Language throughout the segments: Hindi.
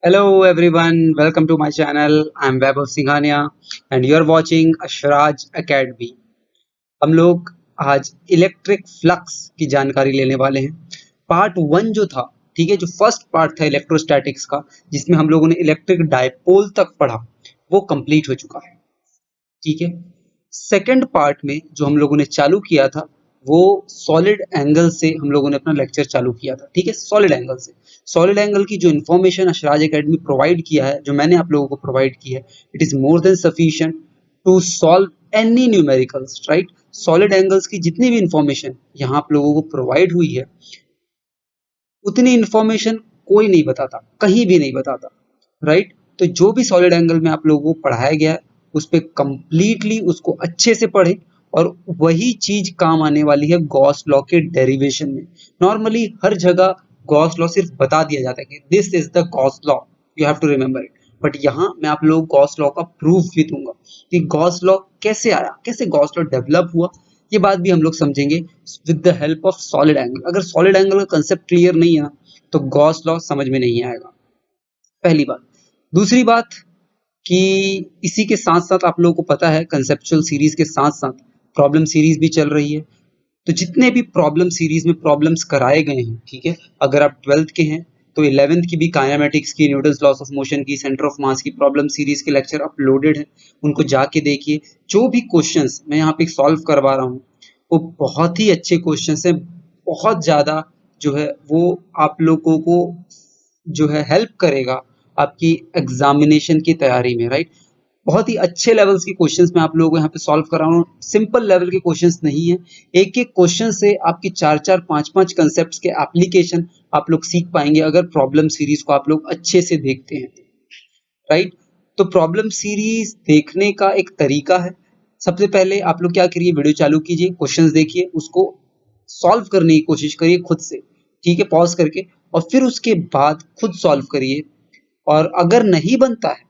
Hello everyone, welcome to my channel. I'm Vaibhav Singhania and you're watching Ashraj Academy. हम लोग आज इलेक्ट्रिक फ्लक्स की जानकारी लेने वाले हैं। पार्ट वन जो था, ठीक है, जो फर्स्ट पार्ट था इलेक्ट्रोस्टैटिक्स का, जिसमें हम लोगों ने इलेक्ट्रिक डायपोल तक पढ़ा, वो कंप्लीट हो चुका है। ठीक है। सेकंड पार्ट में जो हम लोगों ने चालू किया था वो सॉलिड एंगल से हम लोगों ने अपना लेक्चर चालू किया था। ठीक है, सॉलिड एंगल से। सॉलिड एंगल की जो इन्फॉर्मेशन अशराज एकेडमी प्रोवाइड किया है, जो मैंने आप लोगों को प्रोवाइड की है, it is more than sufficient to solve any numericals, right. Solid angles की जितनी भी इंफॉर्मेशन यहाँ आप लोगों को प्रोवाइड हुई है, उतनी इंफॉर्मेशन कोई नहीं बताता, कहीं भी नहीं बताता, राइट। तो जो भी सॉलिड एंगल में आप लोगों को पढ़ाया गया है, उस पर कंप्लीटली उसको अच्छे से पढ़ें, और वही चीज काम आने वाली है गॉस लॉ के डेरिवेशन में। नॉर्मली हर जगह गॉस लॉ सिर्फ बता दिया जाता है कि this is the Gauss law, you have to remember it. But यहाँ मैं आप लोगों को गॉस लॉ का प्रूफ भी दूंगा कि गॉस लॉ कैसे आया, कैसे गॉस लॉ डेवलप हुआ, ये बात भी हम लोग समझेंगे with the help of solid angle. अगर सॉलिड एंगल का कंसेप्ट क्लियर नहीं है ना, तो गॉस लॉ समझ में नहीं आएगा, पहली बात। दूसरी बात कि इसी के साथ साथ आप लोगों को पता है कंसेप्चुअल सीरीज के साथ साथ प्रॉब्लम सीरीज भी चल रही है। तो जितने भी प्रॉब्लम सीरीज में प्रॉब्लम्स कराए गए हैं, ठीक है, अगर आप 12th के हैं तो 11th की भी काइनेमेटिक्स की, न्यूटन्स लॉस ऑफ मोशन की, सेंटर ऑफ मास की प्रॉब्लम सीरीज के लेक्चर अपलोडेड हैं, उनको जाके देखिए। जो भी क्वेश्चंस मैं यहाँ पे सॉल्व करवा रहा हूँ वो बहुत ही अच्छे क्वेश्चंस हैं, बहुत ज़्यादा जो है वो आप लोगों को जो है हेल्प करेगा आपकी एग्जामिनेशन की तैयारी में, राइट। बहुत ही अच्छे लेवल्स के क्वेश्चंस मैं आप लोगों को यहाँ पे सॉल्व कर रहा हूँ। सिंपल लेवल के क्वेश्चंस नहीं है, एक एक क्वेश्चन से आपकी चार चार पांच पांच कंसेप्ट्स के एप्लीकेशन आप लोग सीख पाएंगे अगर प्रॉब्लम सीरीज को आप लोग अच्छे से देखते हैं, राइट। तो प्रॉब्लम सीरीज देखने का एक तरीका है। सबसे पहले आप लोग क्या करिए, वीडियो चालू कीजिए, क्वेश्चंस देखिए, उसको सॉल्व करने की कोशिश करिए खुद से, ठीक है, पॉज करके, और फिर उसके बाद खुद सॉल्व करिए। और अगर नहीं बनता है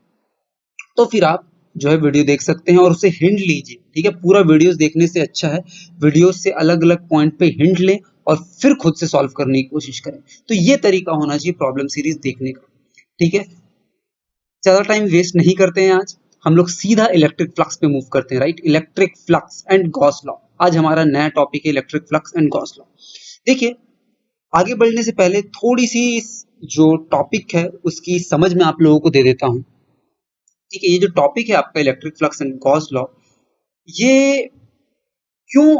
तो फिर आप जो है वीडियो देख सकते हैं और उसे हिंट लीजिए, ठीक है। पूरा वीडियोस देखने से अच्छा है वीडियोस से अलग अलग पॉइंट पे हिंट लें और फिर खुद से सॉल्व करने की कोशिश करें। तो ये तरीका होना चाहिए प्रॉब्लम सीरीज देखने का, ठीक है। ज्यादा टाइम वेस्ट नहीं करते हैं, आज हम लोग सीधा इलेक्ट्रिक फ्लक्स पे मूव करते हैं, right. Electric flux and Gauss law आज हमारा नया टॉपिक है, electric flux and Gauss law. देखिए, आगे बढ़ने से पहले थोड़ी सी जो टॉपिक है उसकी समझ में आप लोगों को दे देता हूँ। ठीक है, ये जो टॉपिक है आपका electric flux and Gauss law, ये क्यों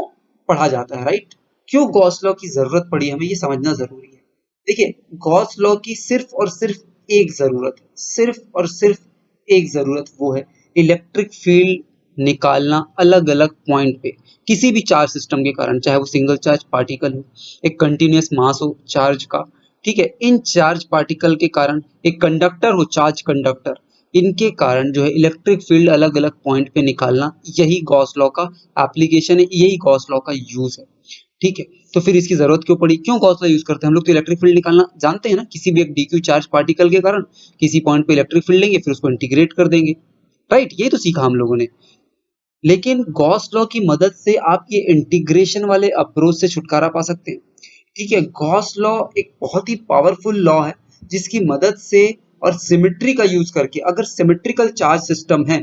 पढ़ा जाता है, राइट। क्यों गॉस लॉ की जरूरत पड़ी हमें, ये समझना जरूरी है। देखिए, गॉस लॉ की सिर्फ और सिर्फ एक जरूरत है, सिर्फ और सिर्फ एक जरूरत, वो है इलेक्ट्रिक फील्ड निकालना अलग अलग पॉइंट पे किसी भी चार्ज सिस्टम के कारण, चाहे वो सिंगल चार्ज पार्टिकल हो, एक कंटिन्यूअस मास हो चार्ज का, ठीक है, इन चार्ज पार्टिकल के कारण, एक कंडक्टर हो, चार्ज कंडक्टर, इनके कारण जो है इलेक्ट्रिक फील्ड अलग अलग पॉइंट पे निकालना, यही गॉस लॉ का एप्लीकेशन है, यही गॉस लॉ का यूज है, ठीक है। तो फिर इसकी जरूरत क्यों पड़ी, क्यों गॉस लॉ यूज करते हैं हम लोग, तो इलेक्ट्रिक फील्ड निकालना जानते हैं ना, किसी भी एक डीक्यू चार्ज पार्टिकल के कारण किसी पॉइंट पे इलेक्ट्रिक फील्ड लेंगे, फिर उसको इंटीग्रेट कर देंगे, राइट। यही तो सीखा हम लोगों ने। लेकिन गॉस लॉ की मदद से आप ये इंटीग्रेशन वाले अप्रोच से छुटकारा पा सकते हैं, ठीक है। गॉस लॉ एक बहुत ही पावरफुल लॉ है जिसकी मदद से और सिमेट्री का यूज करके, अगर सिमेट्रिकल चार्ज सिस्टम है,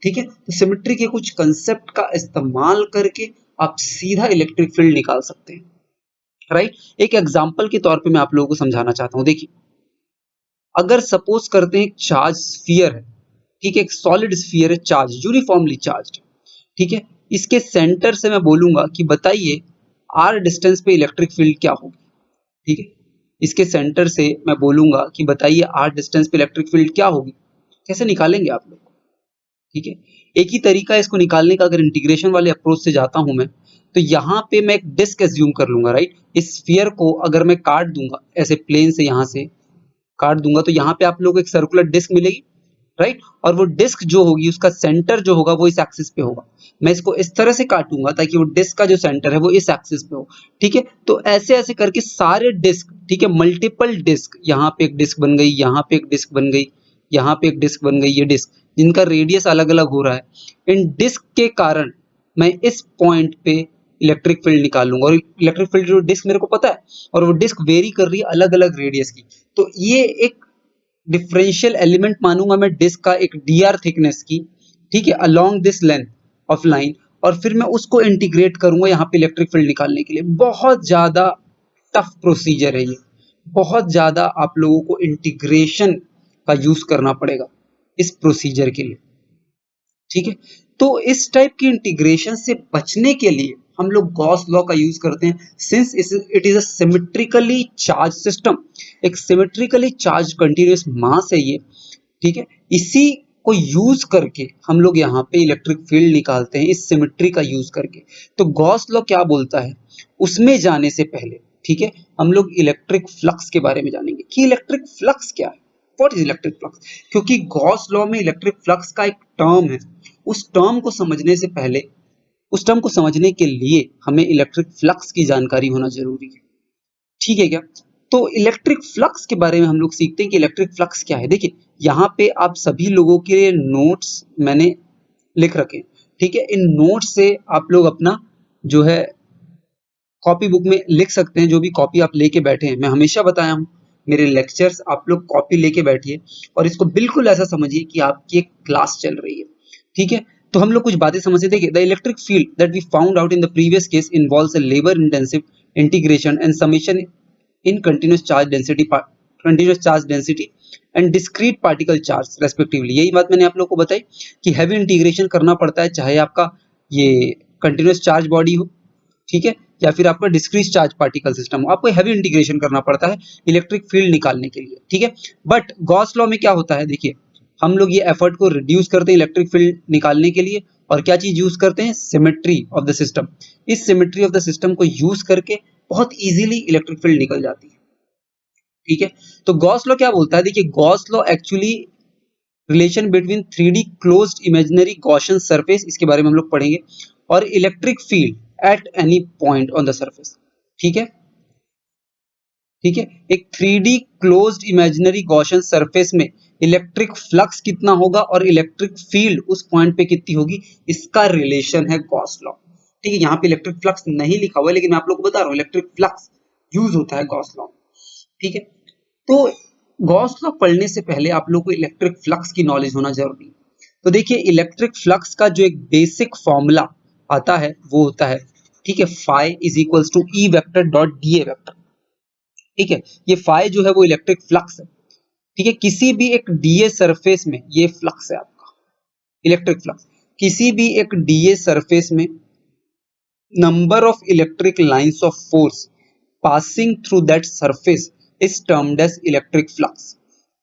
ठीक है, तो सिमेट्री के कुछ कंसेप्ट का इस्तेमाल करके आप सीधा इलेक्ट्रिक फील्ड निकाल सकते हैं, राइट। एक एग्जांपल के तौर पे मैं आप लोगों को समझाना चाहता हूँ। देखिए, अगर सपोज करते हैं एक चार्ज स्फीयर है, ठीक है, एक सॉलिड स्फीयर है, चार्ज यूनिफॉर्मली चार्ज, ठीक है। इसके सेंटर से मैं बोलूंगा कि बताइए आर डिस्टेंस पे इलेक्ट्रिक फील्ड क्या होगी, ठीक है। इसके सेंटर से मैं बोलूंगा कि बताइए आर डिस्टेंस पे इलेक्ट्रिक फील्ड क्या होगी, कैसे निकालेंगे आप लोग, ठीक है। एक ही तरीका है इसको निकालने का, अगर इंटीग्रेशन वाले अप्रोच से जाता हूं मैं, तो यहाँ पे मैं एक डिस्क एज्यूम कर लूंगा, राइट। इस स्फीयर को अगर मैं काट दूंगा ऐसे प्लेन से, यहाँ से काट दूंगा, तो यहाँ पे आप लोगों को एक सर्कुलर डिस्क मिलेगी, राइट। और वो डिस्क जो होगी उसका सेंटर जो होगा वो इस एक्सिस पे होगा। मैं इसको इस तरह से काटूंगा ताकि वो डिस्क का जो सेंटर है वो इस एक्सिस पे हो, ठीक है। तो ऐसे ऐसे करके सारे डिस्क, ठीक है, मल्टीपल डिस्क, यहाँ पे एक डिस्क बन गई, यहाँ पे एक डिस्क बन गई, यहाँ पे एक डिस्क बन गई, ये डिस्क जिनका रेडियस अलग अलग हो रहा है, इन डिस्क के कारण मैं इस पॉइंट पे इलेक्ट्रिक फील्ड निकालूंगा। और इलेक्ट्रिक फील्ड जो डिस्क मेरे को पता है, और वो डिस्क वेरी कर रही है अलग अलग रेडियस की। तो ये एक डिफरेंशियल एलिमेंट मानूंगा मैं डिस्क का एक dr थिकनेस की, ठीक है, along this length of line, और फिर मैं उसको इंटीग्रेट करूंगा यहाँ पे इलेक्ट्रिक फील्ड निकालने के लिए। बहुत ज्यादा टफ प्रोसीजर है ये, बहुत ज्यादा आप लोगों को इंटीग्रेशन का यूज करना पड़ेगा इस प्रोसीजर के लिए, ठीक है। तो इस टाइप की इंटीग्रेशन से बचने के लिए हम लोग गॉस लॉ का यूज करते हैं, since it is a symmetrically charge system, एक सिमेट्रिकली चार्ज कंटिन्यूअस मास है ये, ठीक है। इसी को यूज करके हम लोग यहाँ पे इलेक्ट्रिक फील्ड निकालते हैं, इस सिमेट्री का यूज करके। तो गॉस लॉ क्या बोलता है, उसमें जाने से पहले, ठीक है, हम लोग इलेक्ट्रिक फ्लक्स के बारे में जानेंगे कि इलेक्ट्रिक फ्लक्स क्या है, व्हाट इज इलेक्ट्रिक फ्लक्स। क्योंकि गॉस लॉ में इलेक्ट्रिक फ्लक्स का एक टर्म है, उस टर्म को समझने से पहले, उस टर्म को समझने के लिए हमें इलेक्ट्रिक फ्लक्स की जानकारी होना जरूरी है, ठीक है क्या। तो इलेक्ट्रिक फ्लक्स के बारे में हम लोग सीखते हैं कि इलेक्ट्रिक फ्लक्स क्या है। देखिए यहाँ पे आप सभी लोगों के लिए नोट्स मैंने लिख रखे हैं, ठीक है। इन नोट्स से आप लोग अपना जो है कॉपी बुक में लिख सकते हैं, जो भी कॉपी आप लेके बैठे हैं। मैं हमेशा बताया हूँ मेरे लेक्चर्स आप लोग कॉपी लेके बैठिए और इसको बिल्कुल ऐसा समझिए कि आपकी एक क्लास चल रही है, ठीक है। तो हम लोग कुछ बातें समझते, देखिए the electric field that we found out in the previous case involves a labour intensive integration and summation in continuous charge density and discrete particle charge respectively। यही बात मैंने आप लोगों को बताई कि हैवी इंटीग्रेशन करना पड़ता है, चाहे आपका ये कंटिन्यूस चार्ज बॉडी हो, ठीक है, या फिर आपका डिस्क्रीट चार्ज पार्टिकल सिस्टम हो, आपको हैवी इंटीग्रेशन करना पड़ता है इलेक्ट्रिक फील्ड निकालने के लिए, ठीक है। बट गॉस लॉ में क्या होता है, देखिए हम लोग ये एफर्ट को रिड्यूस करते हैं इलेक्ट्रिक फील्ड निकालने के लिए, और क्या चीज यूज करते हैं, सिमेट्री ऑफ द सिस्टम। इस सिमेट्री ऑफ द सिस्टम को यूज करके बहुत इजीली इलेक्ट्रिक फील्ड निकल जाती है, ठीक है। तो गॉस लॉ क्या बोलता है, देखिए Gauss law actually relation between 3D closed imaginary Gaussian surface, इसके बारे में हम लोग पढ़ेंगे, और electric field at any point on the surface, ठीक है, ठीक है। एक 3D closed imaginary Gaussian surface में इलेक्ट्रिक फ्लक्स कितना होगा और इलेक्ट्रिक फील्ड उस पॉइंट पे कितनी होगी, इसका रिलेशन है गॉस लॉ, ठीक है। यहाँ पे इलेक्ट्रिक फ्लक्स नहीं लिखा हुआ है, लेकिन मैं आप लोग को बता रहा हूँ इलेक्ट्रिक फ्लक्स यूज होता है गॉस लॉ, ठीक है। तो गॉस लॉ पढ़ने से पहले आप लोग को इलेक्ट्रिक फ्लक्स की नॉलेज होना जरूरी है। तो देखिए इलेक्ट्रिक फ्लक्स का जो एक बेसिक फॉर्मूला आता है वो होता है, ठीक है, phi is equals to E vector dot D A vector, ठीक है। ये फाई जो है वो इलेक्ट्रिक फ्लक्स है, ठीक है। किसी भी एक डीए सरफेस में ये फ्लक्स है आपका इलेक्ट्रिक फ्लक्स, किसी भी एक डीए सरफेस में number of electric lines of force passing through that surface is termed as electric flux,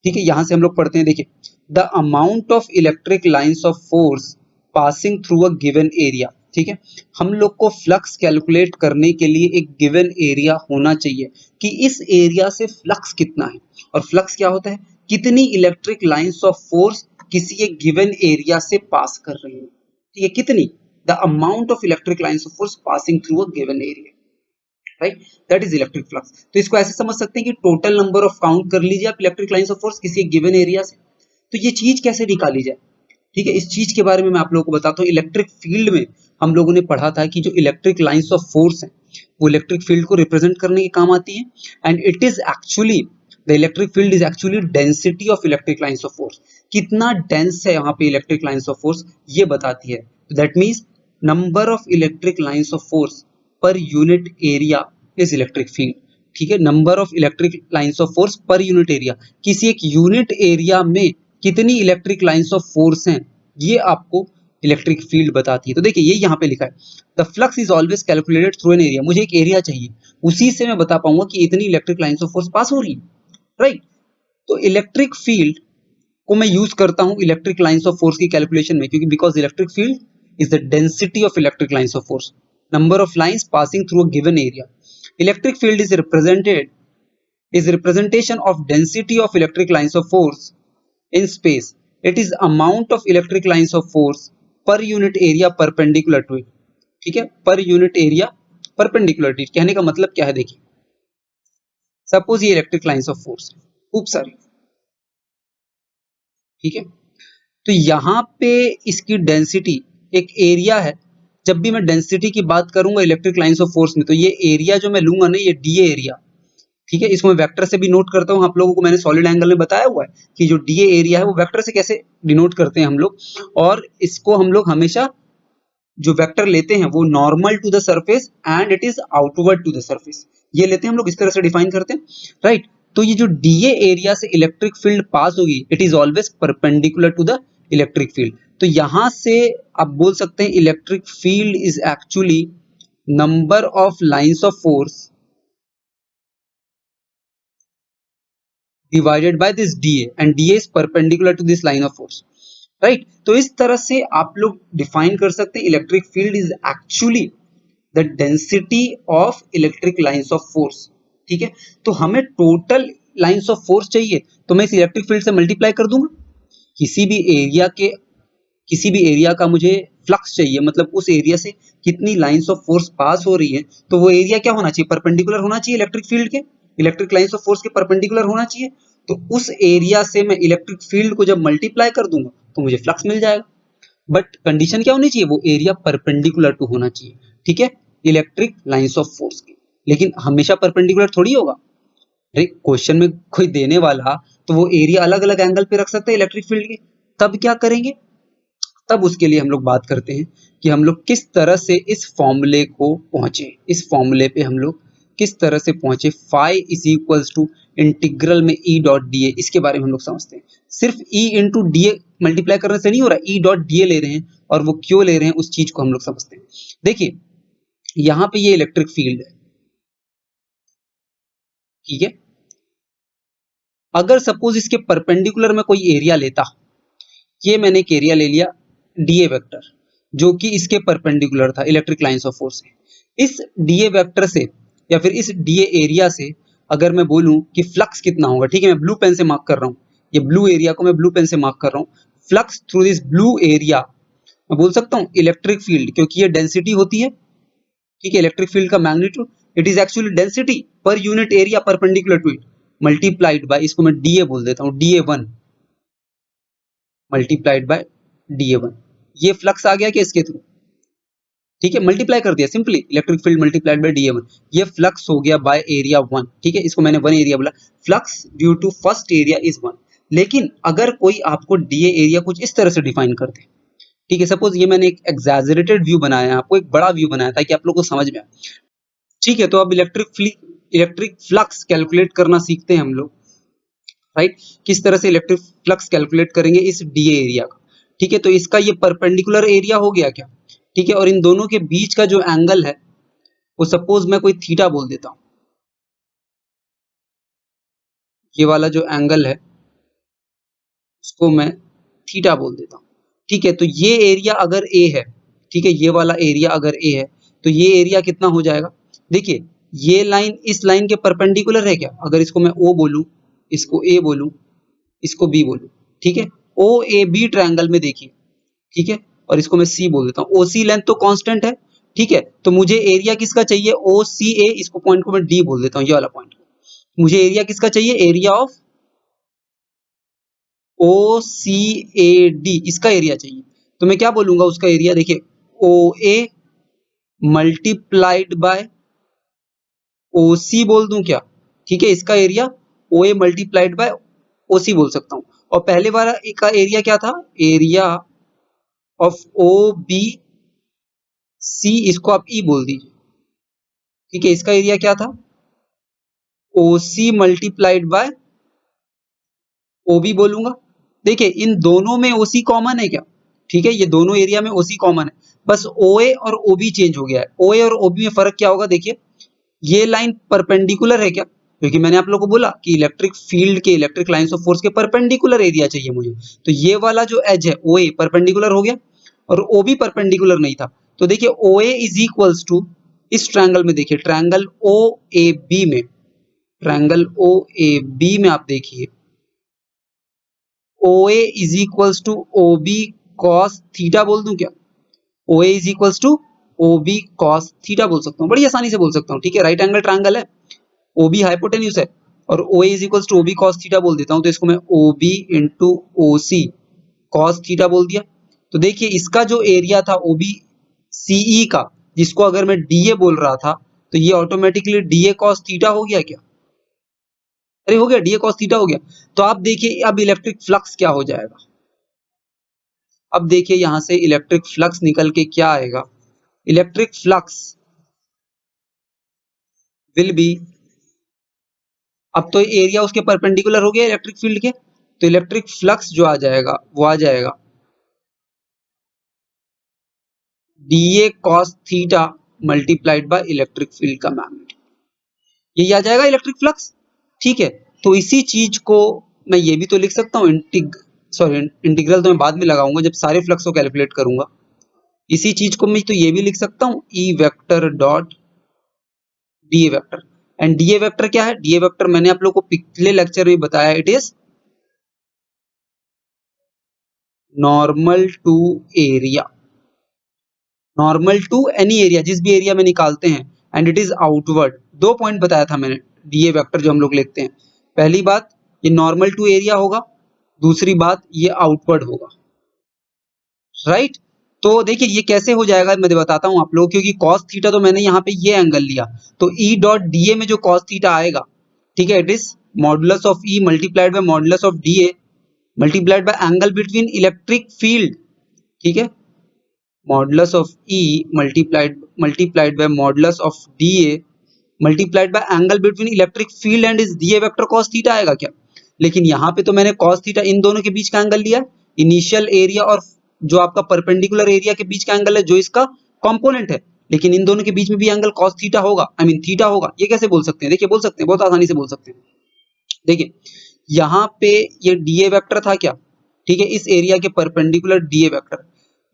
ठीक है। यहां से हम लोग पढ़ते हैं, देखिए the amount of electric lines of force passing through a given area, ठीक है। हम लोग को फ्लक्स कैलकुलेट करने के लिए एक गिवन एरिया होना चाहिए कि इस एरिया से फ्लक्स कितना है, और फ्लक्स क्या होता है, कितनी इलेक्ट्रिक लाइंस ऑफ फोर्स किसी एक गिवन एरिया से पास कर रही है, ठीक है, कितनी, the amount of electric lines of force passing through a given area, right, that is electric flux. तो इसको ऐसे समझ सकते हैं कि टोटल नंबर ऑफ काउंट कर लीजिए आप इलेक्ट्रिक लाइंस ऑफ फोर्स किसी एक गिवन एरिया से। तो ये चीज कैसे निकाली जाए, ठीक है, इस चीज के बारे में मैं आप लोगों को बताता हूँ। इलेक्ट्रिक फील्ड में हम लोगों ने पढ़ा था कि जो इलेक्ट्रिक लाइंस ऑफ फोर्स है वो इलेक्ट्रिक फील्ड को रिप्रेजेंट करने के काम आती है, and it is actually the electric field is actually density of electric lines of force, कितना डेंस है यहाँ पे इलेक्ट्रिक लाइंस ऑफ फोर्स ये बताती है। That means number of electric lines of force पर unit area is electric field, ठीक है। Number of electric lines of force पर यूनिट एरिया, किसी एक यूनिट एरिया में कितनी इलेक्ट्रिक लाइंस ऑफ फोर्स हैं ये आपको इलेक्ट्रिक फील्ड बताती है। तो देखिए ये यहाँ पे लिखा है, the flux is always calculated through an area, मुझे एक एरिया चाहिए, उसी से मैं बता पाऊंगा कि इतनी electric lines of force pass हो रही है, राइट। तो इलेक्ट्रिक फील्ड को मैं यूज करता हूं इलेक्ट्रिक लाइंस ऑफ फोर्स की कैलकुलेशन में, क्योंकि because electric field is the density of electric lines of force, number of lines passing through a given area. Electric field is representation of density of electric lines of force in space. It is amount of electric lines of force per unit area perpendicular to it, ठीक है, पर unit area perpendicular to it. कहने का मतलब क्या है, देखिए सपोज ये इलेक्ट्रिक लाइंस ऑफ फोर्स है खूब सारी, ठीक है। तो यहाँ पे इसकी डेंसिटी एक एरिया है, जब भी मैं डेंसिटी की बात करूंगा इलेक्ट्रिक लाइंस ऑफ फोर्स में तो ये एरिया जो मैं लूंगा ना ये डी एरिया, ठीक है, इसको मैं वेक्टर से भी नोट करता हूँ। आप लोगों को मैंने सॉलिड एंगल में बताया हुआ है कि जो डीए एरिया है वो वेक्टर से कैसे डिनोट करते हैं हम लोग, और इसको हम लोग हमेशा जो वेक्टर लेते हैं वो normal to the surface and it is outward to the surface, ये लेते हैं हम लोग, इस तरह से डिफाइन करते हैं, राइट। तो ये जो डीए एरिया से इलेक्ट्रिक फील्ड पास होगी, it is always perpendicular to the electric field. तो यहां से आप बोल सकते हैं electric field is actually number of lines of force divided by this dA and dA is perpendicular to this line of force, right। तो इस तरह से आप लोग डिफाइन कर सकते हैं electric field is actually the density of electric lines of force, ठीक है। तो हमें टोटल लाइंस ऑफ फोर्स चाहिए, तो मैं इस इलेक्ट्रिक फील्ड से मल्टीप्लाई कर दूंगा। किसी भी एरिया के किसी भी एरिया का मुझे फ्लक्स चाहिए, मतलब उस एरिया से कितनी लाइंस ऑफ फोर्स पास हो रही है, तो वो एरिया क्या होना चाहिए, परपेंडिकुलर होना चाहिए इलेक्ट्रिक फील्ड के, इलेक्ट्रिक लाइंस ऑफ फोर्स के परपेंडिकुलर होना चाहिए। तो उस एरिया से मैं इलेक्ट्रिक फील्ड को जब मल्टीप्लाई कर दूंगा तो मुझे फ्लक्स मिल जाएगा। बट कंडीशन क्या होनी चाहिए, वो एरिया परपेंडिकुलर टू होना चाहिए, ठीक है, इलेक्ट्रिक लाइंस ऑफ फोर्स की। लेकिन हमेशा परपेंडिकुलर थोड़ी होगा, अरे क्वेश्चन में कोई देने वाला तो वो एरिया अलग अलग एंगल पे रख सकते हैं इलेक्ट्रिक फील्ड के, तब क्या करेंगे, तब उसके लिए हम लोग बात करते हैं कि हम लोग किस तरह से इस फॉर्मूले को पहुंचे, इस फॉर्मूले पे हम लोग किस तरह से पहुंचे, phi is equals to integral में ई डॉट डी ए, इसके बारे में हम लोग समझते हैं। सिर्फ E into D A multiply करने से नहीं हो रहा, ई डॉट डी ए ले रहे हैं, और वो क्यों ले रहे हैं उस चीज को हम लोग समझते हैं। देखिए यहाँ पे ये इलेक्ट्रिक फील्ड है, ठीक है, अगर सपोज इसके परपेंडिकुलर में कोई एरिया लेता, ये मैंने एक एरिया ले लिया डीए वेक्टर जो कि इसके परपेंडिकुलर था इलेक्ट्रिक लाइंस ऑफ फोर्स से, इस डीए वेक्टर से या फिर इस डीए एरिया से अगर मैं बोलूं कि फ्लक्स कितना होगा, ठीक है, मैं ब्लू पेन से मार्क कर रहा हूं, ये ब्लू एरिया को मैं ब्लू पेन से मार्क कर रहा हूं, flux through this blue area, मैं बोल सकता हूं इलेक्ट्रिक फील्ड, क्योंकि ये डेंसिटी होती है, ठीक है, इलेक्ट्रिक फील्ड का magnitude it is actually density per unit area perpendicular to it multiplied by, इसको मैं डीए बोल देता हूं, डीए1 मल्टीप्लाइड बाय डीए1, ये फ्लक्स आ गया क्या इसके थ्रू, ठीक है, मल्टीप्लाई कर दिया simply, electric field multiplied by DA one, ये फ्लक्स हो गया बाय एरिया 1, ठीक है, इसको मैंने 1 एरिया बोला, flux due to first area is 1। लेकिन अगर कोई आपको डीए एरिया कुछ इस तरह से डिफाइन कर दे, ठीक है, सपोज ये मैंने एक एग्जैजरेटेड व्यू बनाया है, आपको एक बड़ा व्यू बनाया ताकि आप लोग को समझ में आए, ठीक है। तो अब इलेक्ट्रिक फ्लक्स कैलकुलेट करना सीखते हैं हम लोग, राइट, किस तरह से इलेक्ट्रिक फ्लक्स कैलकुलेट करेंगे इस डीए एरिया का, ठीक है। तो इसका ये परपेंडिकुलर एरिया हो गया क्या, ठीक है, और इन दोनों के बीच का जो एंगल है वो सपोज मैं कोई थीटा बोल देता हूं, ये वाला जो एंगल है उसको मैं थीटा बोल देता हूं, ठीक है। तो ये एरिया अगर ए है, ठीक है, ये वाला एरिया अगर ए है, तो ये एरिया कितना हो जाएगा, देखिए ये लाइन इस लाइन के परपेंडिकुलर है क्या, अगर इसको मैं ओ बोलूं, इसको ए बोलूं, इसको बी बोलूं, ठीक है, ओ ए बी ट्रायंगल में देखिए, ठीक है, और इसको मैं सी बोल देता हूँ, ओ सी लेंथ तो कांस्टेंट है, ठीक है। तो मुझे एरिया किसका चाहिए, ओ सी ए, इसको पॉइंट को मैं डी बोल देता हूँ, ये वाला पॉइंट, मुझे एरिया किसका चाहिए, area of O C A D, इसका एरिया चाहिए। तो मैं क्या बोलूंगा उसका एरिया, देखिए O A multiplied by O C बोल दूं क्या, ठीक है, इसका area O A multiplied by O C बोल सकता हूँ। और पहले वाला का एरिया क्या था, area of O B C, इसको आप ई बोल दीजिए, ठीक है, इसका एरिया क्या था, O C multiplied by O B बोलूंगा। देखिए इन दोनों में ओ सी कॉमन है क्या, ठीक है, ये दोनों एरिया में ओ सी कॉमन है, बस ओ ए और ओ बी चेंज हो गया है। ओ ए और ओ बी में फर्क क्या होगा, देखिए ये लाइन परपेंडिकुलर है क्या, क्योंकि मैंने आप लोगों को बोला कि इलेक्ट्रिक फील्ड के इलेक्ट्रिक लाइंस ऑफ फोर्स के परपेंडिकुलर एरिया चाहिए मुझे, तो ये वाला जो एज है ओ ए परपेंडिकुलर हो गया और ओ बी परपेंडिकुलर नहीं था। तो देखिए O A is equals to, इस ट्रायंगल में देखिए, ट्रायंगल ओ ए बी में, ट्रायंगल ओ ए बी में आप देखिए O A is equals to O B cos theta बोल दूं क्या, O A is equals to O B cos theta बोल सकता हूँ, बड़ी आसानी से बोल सकता हूँ, ठीक है, राइट एंगल ट्रायंगल है, ओ बी हाइपोटेन्यूज है, और O A is equals to O B cos theta बोल देता हूँ, तो इसको मैं O B into O C cos theta बोल दिया। तो देखिए इसका जो एरिया था ओ बी सीई का, जिसको अगर मैं डीए बोल रहा था, तो ये ऑटोमेटिकली डीए कॉस थीटा हो गया क्या, अरे हो गया, डीए कॉस थीटा हो गया। तो आप देखिए अब इलेक्ट्रिक फ्लक्स क्या हो जाएगा। अब देखिए यहां से इलेक्ट्रिक फ्लक्स निकल के क्या आएगा। इलेक्ट्रिक फ्लक्स विल बी, अब तो एरिया उसके परपेंडिकुलर हो गया इलेक्ट्रिक फील्ड के, तो इलेक्ट्रिक फ्लक्स जो आ जाएगा वो आ जाएगा DA cos theta multiplied by electric field का मैग्नीट्यूड, यही आ जाएगा इलेक्ट्रिक फ्लक्स। ठीक है, तो इसी चीज को मैं ये भी तो लिख सकता हूँ, इंटीग्रल तो मैं बाद में लगाऊंगा जब सारे फ्लक्स को कैलकुलेट करूंगा। इसी चीज को मैं तो ये भी लिख सकता हूँ ई vector dot DA vector. And DA vector क्या है, डीए वेक्टर मैंने आप लोग को पिछले लेक्चर में बताया, it is normal to area, normal to any area, जिस भी एरिया में निकालते हैं, एंड इट इज आउटवर्ड। दो पॉइंट बताया था मैंने डीए वेक्टर जो हम लोग लिखते हैं। पहली बात ये नॉर्मल टू एरिया होगा, दूसरी बात ये आउटवर्ड होगा, राइट। तो देखिए ये कैसे हो जाएगा मैं बताता हूं आप लोग, क्योंकि cos थीटा तो मैंने यहाँ पे ये एंगल लिया, तो E डॉट डीए में जो cos थीटा आएगा, ठीक है, it is modulus of E multiplied by modulus of DA multiplied by angle between electric field, ठीक है, modulus of E multiplied by modulus of DA multiplied by angle between electric field and is DA vector cos theta आएगा क्या। लेकिन यहाँ पे तो मैंने cos थीटा इन दोनों के बीच का एंगल लिया, इनिशियल एरिया और जो आपका परपेंडिकुलर एरिया के बीच का एंगल है जो इसका कंपोनेंट है, लेकिन इन दोनों के बीच में भी एंगल cos थीटा होगा, आई मीन थीटा होगा। ये कैसे बोल सकते हैं, देखिए बोल सकते हैं, बहुत आसानी से बोल सकते हैं। देखिए यहाँ पे ये डीए वेक्टर था क्या, ठीक है, इस एरिया के परपेंडिकुलर डीए वेक्टर,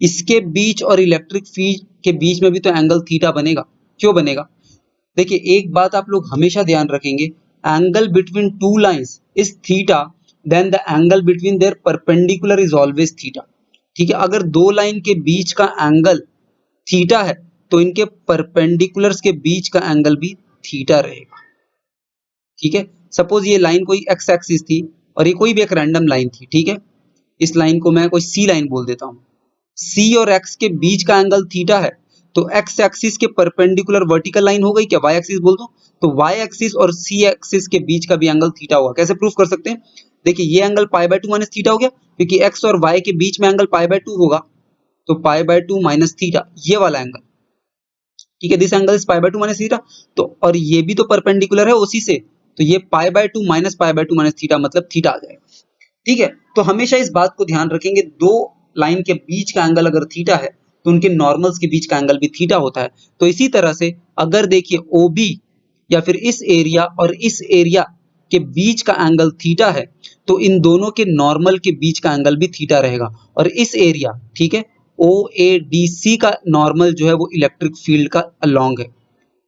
इसके बीच और इलेक्ट्रिक फील्ड के बीच में भी तो एंगल थीटा बनेगा। क्यों बनेगा, देखिए एक बात आप लोग हमेशा ध्यान रखेंगे, angle between two lines is theta, then the angle between their perpendicular is always theta. ठीक है, अगर दो लाइन के बीच का एंगल थीटा है तो इनके परपेंडिकुलर्स के बीच का एंगल भी थीटा रहेगा। ठीक है, सपोज ये लाइन कोई एक्स एक्सिस थी और ये कोई भी एक रैंडम लाइन थी, ठीक है, इस लाइन को मैं कोई सी लाइन बोल देता हूँ, सी और एक्स के बीच का एंगल थीटा है, तो एक्स एक्सिस के परपेंडिकुलर वर्टिकल लाइन हो गई क्या, वाई एक्सिस बोल दो, तो वाई एक्सिस और सी एक्सिस के बीच का भी एंगल थीटा होगा। कैसे प्रूफ कर सकते हैं, देखिए ये angle pi by two minus theta हो गया, क्योंकि एक्स और वाई के बीच में एंगल पाई बाय टू होगा, तो pi by two minus theta ये वाला एंगल, ठीक है, this angle is pi by two minus theta, तो और ये भी तो परपेंडिकुलर है उसी से, तो ये pi by two minus theta मतलब थीटा आ जाएगा। ठीक है, तो हमेशा इस बात को ध्यान रखेंगे, दो लाइन के बीच का एंगल अगर थीटा है तो उनके नॉर्मल्स के बीच का एंगल भी थीटा होता है। तो इसी तरह से अगर देखिए OB या फिर इस एरिया और इस एरिया के बीच का एंगल थीटा है तो इन दोनों के नॉर्मल के बीच का एंगल भी थीटा रहेगा। और इस एरिया, ठीक है, OADC का नॉर्मल जो है वो इलेक्ट्रिक फील्ड का अलोंग है,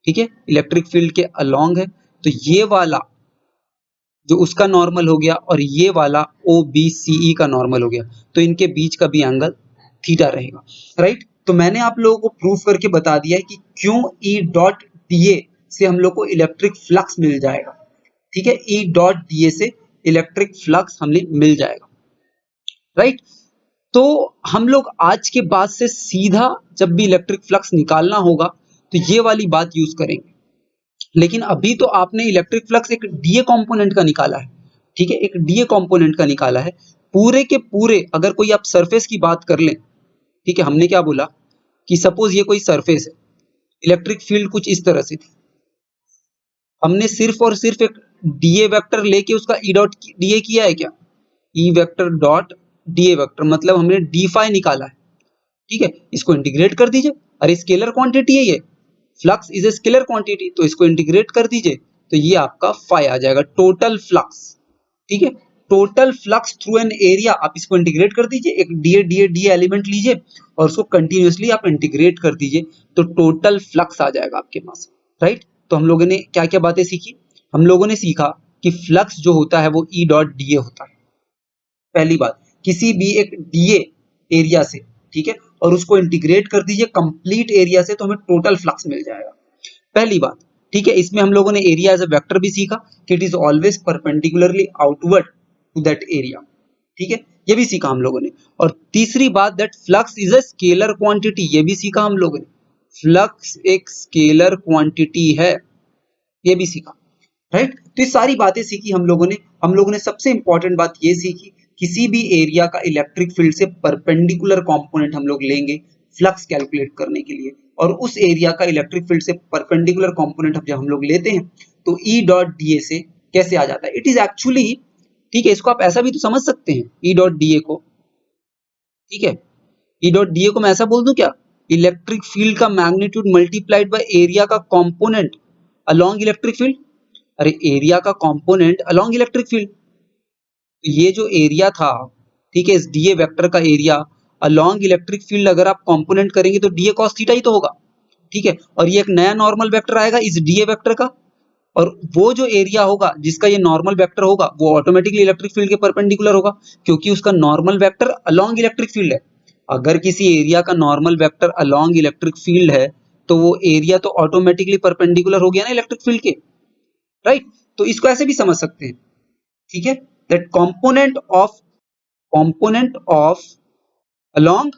ठीक है, इलेक्ट्रिक फील्ड के अलोंग है, तो ये वाला जो उसका नॉर्मल हो गया और ये वाला OBCE का नॉर्मल हो गया, तो इनके बीच का भी एंगल थीटा रहेगा, राइट। तो मैंने आप लोगों को प्रूफ करके बता दिया है कि क्यों E डॉट डीए से हम लोग को इलेक्ट्रिक फ्लक्स मिल जाएगा। ठीक है, E डॉट डीए से इलेक्ट्रिक फ्लक्स हमें मिल जाएगा, राइट। तो हम लोग आज के बाद से सीधा जब भी इलेक्ट्रिक फ्लक्स निकालना होगा तो ये वाली बात यूज करेंगे। लेकिन अभी तो आपने इलेक्ट्रिक फ्लक्स एक डीए कंपोनेंट का निकाला है, ठीक है, एक डीए कंपोनेंट का निकाला है, पूरे के पूरे अगर कोई आप सरफेस की बात कर लें, ठीक है, हमने क्या बोला कि सपोज ये कोई सरफेस है, इलेक्ट्रिक फील्ड कुछ इस तरह से थी, हमने सिर्फ और सिर्फ एक डीए वेक्टर लेके उसका ई डॉट डीए किया है क्या, ई वेक्टर डॉट डीए वेक्टर, मतलब हमने डी फाई निकाला है, ठीक है, इसको इंटीग्रेट कर दीजिए, अरे स्केलर क्वांटिटी है ये, flux is a scalar quantity, तो इसको इंटीग्रेट कर दीजिए तो ये आपका फाई आ जाएगा, टोटल फ्लक्स। ठीक है, total flux through an area, आप इसको इंटीग्रेट कर दीजिए, एक डीए डीए डीए एलिमेंट लीजिए और उसको कंटिन्यूअसली आप इंटीग्रेट कर दीजिए तो टोटल फ्लक्स आ जाएगा आपके पास, राइट। तो हम लोगों ने क्या क्या बातें सीखी, हम लोगों ने सीखा कि फ्लक्स जो होता है वो ई डॉट डीए होता है। पहली बात, किसी भी एक डीए एरिया से, ठीक है, और उसको इंटीग्रेट कर दीजिए कंप्लीट एरिया से तो हमें टोटल फ्लक्स मिल जाएगा, पहली बात। ठीक है, इसमें हम लोगों ने एरिया एज अ वेक्टर भी सीखा कि it is always perpendicularly outward to that area, ठीक है, ये भी सीखा हम लोगों ने। और तीसरी बात, that flux is a scalar quantity, ये भी सीखा हम लोगों ने, फ्लक्स एक स्केलर क्वांटिटी है, ये भी सीखा। राइट। तो ये सारी बातें सीखी हम लोगों ने सबसे इंपॉर्टेंट बात ये सीखी, किसी भी एरिया का इलेक्ट्रिक फील्ड से परपेंडिकुलर कंपोनेंट हम लोग लेंगे फ्लक्स कैलकुलेट करने के लिए, और उस एरिया का इलेक्ट्रिक फील्ड से परपेंडिकुलर कंपोनेंट जब हम लोग लेते हैं तो ई डॉट डी ए से कैसे आ जाता है। इट इज एक्चुअली, ठीक है, इसको आप ऐसा भी तो समझ सकते हैं ई डॉट डी ए को, ठीक है, ई डॉट डी ए को मैं ऐसा बोल दूं क्या, इलेक्ट्रिक फील्ड का मैग्नीट्यूड मल्टीप्लाइड बाय एरिया का कंपोनेंट अलोंग इलेक्ट्रिक फील्ड। अरे एरिया का कंपोनेंट अलोंग इलेक्ट्रिक फील्ड, तो ये जो एरिया था, ठीक है, इस डीए वेक्टर का एरिया अलोंग इलेक्ट्रिक फील्ड अगर आप कंपोनेंट करेंगे तो डीए कॉस थीटा ही तो होगा, ठीक है। और ये एक नया नॉर्मल वेक्टर आएगा इस डीए वेक्टर का, और वो जो एरिया होगा जिसका ये नॉर्मल वेक्टर होगा वो ऑटोमेटिकली इलेक्ट्रिक फील्ड के परपेंडिकुलर होगा, क्योंकि उसका normal vector along electric field है। अगर किसी एरिया का normal vector along electric field है तो वो एरिया तो ऑटोमेटिकली परपेंडिकुलर हो गया ना इलेक्ट्रिक फील्ड के, राइट। तो इसको ऐसे भी समझ सकते हैं, ठीक है, that component of along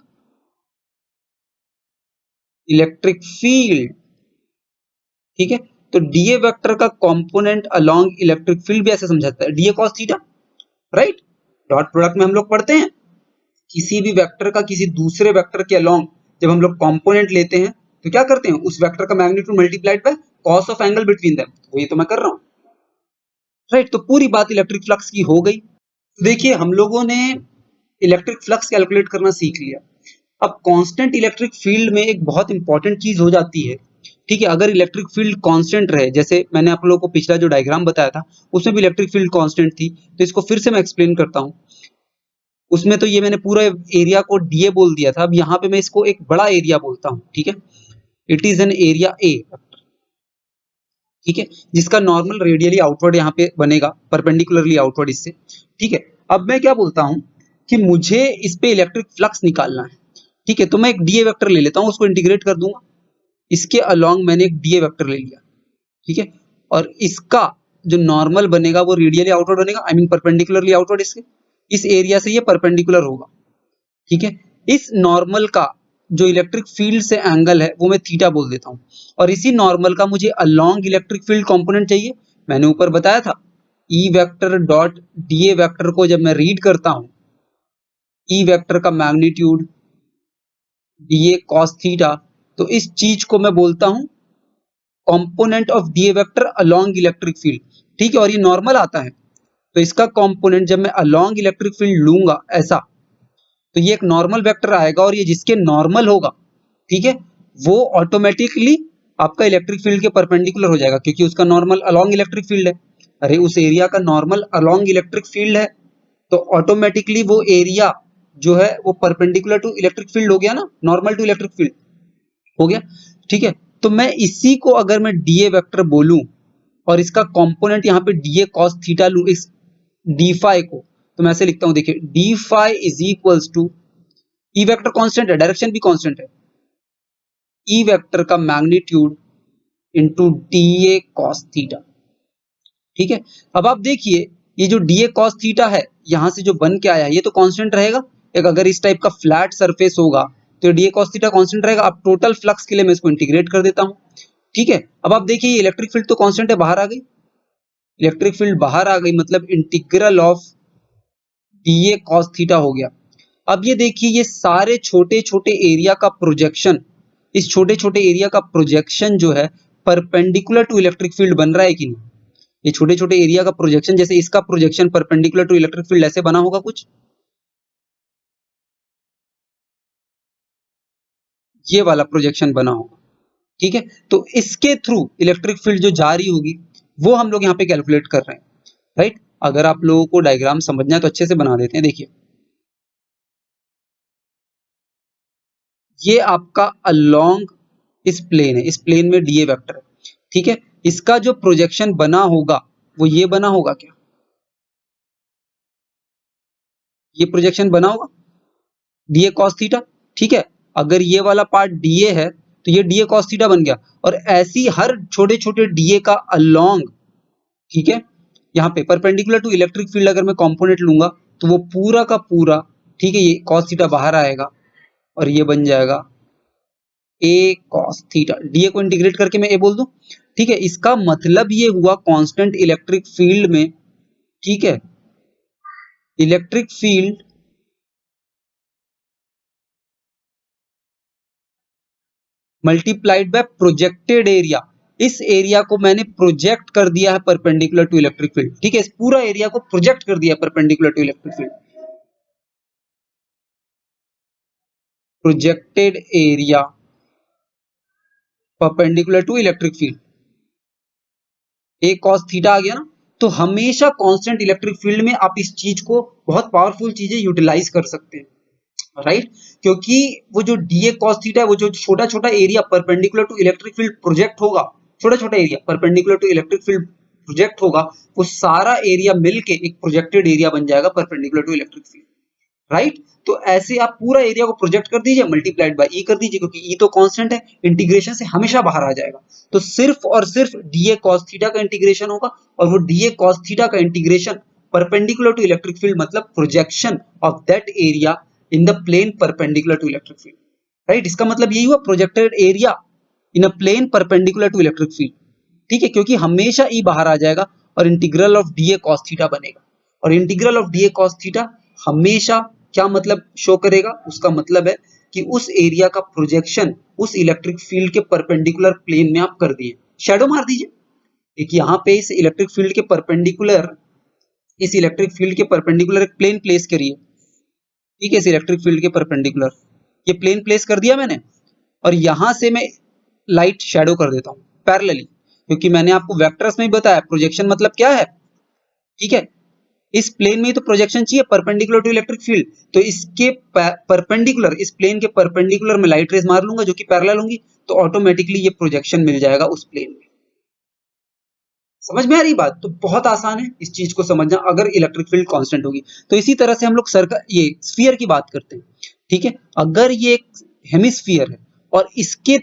electric field, ठीक है। तो डीए वेक्टर का कंपोनेंट अलोंग इलेक्ट्रिक फील्ड भी ऐसे समझाता है DA cos theta, right. Dot product में हम लोग पढ़ते हैं किसी भी वेक्टर का किसी दूसरे वेक्टर के अलोंग जब हम लोग कंपोनेंट लेते हैं तो क्या करते हैं, उस वेक्टर का magnitude multiplied by cos of angle between them, तो ये तो मैं कर रहा हूं, राइट। तो पूरी बात इलेक्ट्रिक फ्लक्स की हो गई। तो देखिए हम लोगों ने इलेक्ट्रिक फ्लक्स कैलकुलेट करना सीख लिया। अब कांस्टेंट इलेक्ट्रिक फील्ड में एक बहुत इंपॉर्टेंट चीज हो जाती है, ठीक है। अगर इलेक्ट्रिक फील्ड कांस्टेंट रहे, जैसे मैंने आप लोगों को पिछला जो डायग्राम बताया था उसमें भी इलेक्ट्रिक फील्ड कांस्टेंट थी, तो इसको फिर से मैं एक्सप्लेन करता हूं। उसमें तो ये मैंने पूरा एरिया को डीए बोल दिया था, अब यहाँ पे मैं इसको एक बड़ा एरिया बोलता हूँ, ठीक है। It is an area A, ठीक है, जिसका नॉर्मल रेडियली आउटवर्ड यहाँ पे बनेगा परपेंडिकुलरली आउटवर्ड इससे, ठीक है। अब मैं क्या बोलता हूँ कि मुझे इस पे इलेक्ट्रिक फ्लक्स निकालना है, ठीक है। तो मैं एक डीए वेक्टर ले लेता हूँ, उसको इंटीग्रेट कर दूंगा, इसके अलोंग मैंने एक डीए वेक्टर ले लिया, ठीक है। और इसका जो नॉर्मल बनेगा वो रेडियली आउटवर्ड बनेगा, आई मीन परपेंडिकुलरली आउटवर्ड इसके, इस एरिया से ये परपेंडिकुलर होगा, ठीक है। इस नॉर्मल का जो इलेक्ट्रिक फील्ड से एंगल है वो मैं थीटा बोल देता हूँ, और इसी नॉर्मल का मुझे अलोंग इलेक्ट्रिक फील्ड कंपोनेंट चाहिए। मैंने ऊपर बताया था ई वेक्टर डॉट डीए वेक्टर को जब मैं रीड करता हूँ, ई वेक्टर का मैग्नीट्यूड डीए कॉस थीटा, तो इस चीज को मैं बोलता हूँ component of DA vector along electric field, ठीक है। और ये नॉर्मल आता है, तो इसका कंपोनेंट जब मैं अलोंग इलेक्ट्रिक फील्ड लूंगा ऐसा, तो ये एक नॉर्मल वेक्टर आएगा, और ये जिसके नॉर्मल होगा, ठीक है, वो ऑटोमेटिकली आपका इलेक्ट्रिक फील्ड के परपेंडिकुलर हो जाएगा, क्योंकि उसका नॉर्मल अलोंग इलेक्ट्रिक फील्ड है। अरे उस एरिया का नॉर्मल अलोंग इलेक्ट्रिक फील्ड है, तो ऑटोमेटिकली वो एरिया जो है वो परपेंडिकुलर टू इलेक्ट्रिक फील्ड हो गया ना, नॉर्मल टू इलेक्ट्रिक फील्ड हो गया, ठीक है। तो मैं इसी को अगर मैं डीए वेक्टर बोलूं और इसका कंपोनेंट यहाँ पे डीए कॉस थीटा लूं, इस डी फाई को, तो मैं ऐसे लिखता हूं, देखिए D phi is equals to, E vector constant है, डायरेक्शन भी कांस्टेंट है, ई वेक्टर का magnitude into DA cos theta, ठीक है। अब आप देखिए ये जो डीए कॉस थीटा है यहां से जो बन के आया है ये तो कांस्टेंट रहेगा, एक अगर इस टाइप का फ्लैट सरफेस होगा तो डीए कॉस थीटा कांस्टेंट रहेगा। अब टोटल फ्लक्स के लिए मैं इसको इंटीग्रेट कर देता हूं, ठीक है। अब आप देखिए ये इलेक्ट्रिक फील्ड तो कांस्टेंट है, बाहर आ गई, इलेक्ट्रिक फील्ड बाहर आ गई, मतलब integral of DA cos theta हो गया। अब ये देखिए ये सारे छोटे छोटे एरिया का प्रोजेक्शन, इस छोटे छोटे एरिया का प्रोजेक्शन जो है परपेंडिकुलर टू इलेक्ट्रिक फील्ड बन रहा है कि नहीं। ये छोटे छोटे एरिया का प्रोजेक्शन, जैसे इसका projection perpendicular to electric field ऐसे बना होगा कुछ, ये वाला प्रोजेक्शन बना होगा, ठीक है। तो इसके थ्रू इलेक्ट्रिक फील्ड जो जा रही होगी वो हम लोग यहाँ पे कैलकुलेट कर रहे हैं, राइट। अगर आप लोगों को डायग्राम समझना है तो अच्छे से बना देते हैं। देखिए ये आपका अलोंग इस प्लेन है, इस प्लेन में डीए वेक्टर है, ठीक है। इसका जो प्रोजेक्शन बना होगा वो ये बना होगा क्या, ये प्रोजेक्शन बना होगा डीए कॉस थीटा, ठीक है। अगर ये वाला पार्ट डीए है तो ये डीए कॉस थीटा बन गया, और ऐसी हर छोटे छोटे डीए का अलोंग, ठीक है, यहाँ पे परपेंडिकुलर टू इलेक्ट्रिक फील्ड अगर मैं कंपोनेंट लूंगा तो वो पूरा का पूरा, ठीक है, ये कॉस थीटा बाहर आएगा और ये बन जाएगा ए कॉस थीटा, डीए को इंटीग्रेट करके मैं ए बोल दूं। ठीक है, इसका मतलब ये हुआ कांस्टेंट इलेक्ट्रिक फील्ड में, ठीक है, electric field multiplied bye projected area. इस एरिया को मैंने प्रोजेक्ट कर दिया है परपेंडिकुलर टू इलेक्ट्रिक फील्ड। ठीक है, इस पूरा एरिया को प्रोजेक्ट कर दिया perpendicular to electric field. Projected area perpendicular to electric field, A cos theta आ गया ना। तो हमेशा कांस्टेंट इलेक्ट्रिक फील्ड में आप इस चीज को, बहुत पावरफुल चीजें यूटिलाइज कर सकते हैं, राइट। क्योंकि वो जो डी ए कॉस थीटा है, वो जो छोटा छोटा area perpendicular to electric field project होगा, छोटा छोटा area perpendicular to electric field project होगा, वो सारा एरिया मिलके एक प्रोजेक्टेड एरिया बन जाएगा perpendicular to electric field, right. तो ऐसे आप पूरा एरिया को प्रोजेक्ट कर दीजिए, मल्टीप्लाइड बाय ई कर दीजिए, क्योंकि ई तो कांस्टेंट है, इंटीग्रेशन से हमेशा बाहर आ जाएगा। तो सिर्फ और सिर्फ डीए कॉस थीटा का इंटीग्रेशन होगा, और वो डीए कॉस थीटा का integration perpendicular to electric field, मतलब projection of that area in the plane perpendicular to electric field, right. इसका मतलब यही हुआ, projected area in a plane perpendicular to electric field. ठीक है, क्योंकि हमेशा ई बाहर आ जाएगा और integral of DA cos theta बनेगा, और integral of DA cos theta हमेशा क्या मतलब शो करेगा, उसका मतलब है कि उस एरिया का प्रोजेक्शन उस इलेक्ट्रिक फील्ड के परपेंडिकुलर प्लेन में आप कर दिए। शैडो मार दीजिए एक यहाँ पे, इस इलेक्ट्रिक फील्ड के परपेंडिकुलर, इस इलेक्ट्रिक फील्ड के परपेंडिकुलर एक प्लेन प्लेस करिए। ठीक है, इस इलेक्ट्रिक फील्ड के परपेंडिकुलर ये प्लेन प्लेस कर दिया मैंने, और यहां से मैं लाइट शैडो कर देता हूं पैरेलली, क्योंकि मैंने आपको वेक्टर्स में ही बताया प्रोजेक्शन मतलब क्या है। ठीक है, इस प्लेन में ही तो प्रोजेक्शन चाहिए परपेंडिकुलर टू इलेक्ट्रिक फील्ड, तो इसके परपेंडिकुलर, इस प्लेन के परपेंडिकुलर में लाइट रेज मार लूंगा जो कि पैरेलल होंगी, तो ऑटोमेटिकली ये प्रोजेक्शन मिल जाएगा उस प्लेन में। समझ में आ रही बात? तो बहुत आसान है इस चीज को समझना, अगर इलेक्ट्रिक फील्ड कांस्टेंट होगी। तो इसी तरह से हम लोग सर्कल, ये स्फीयर की बात करते हैं। ठीक है, अगर ये एक हेमिस्फीयर है और इसके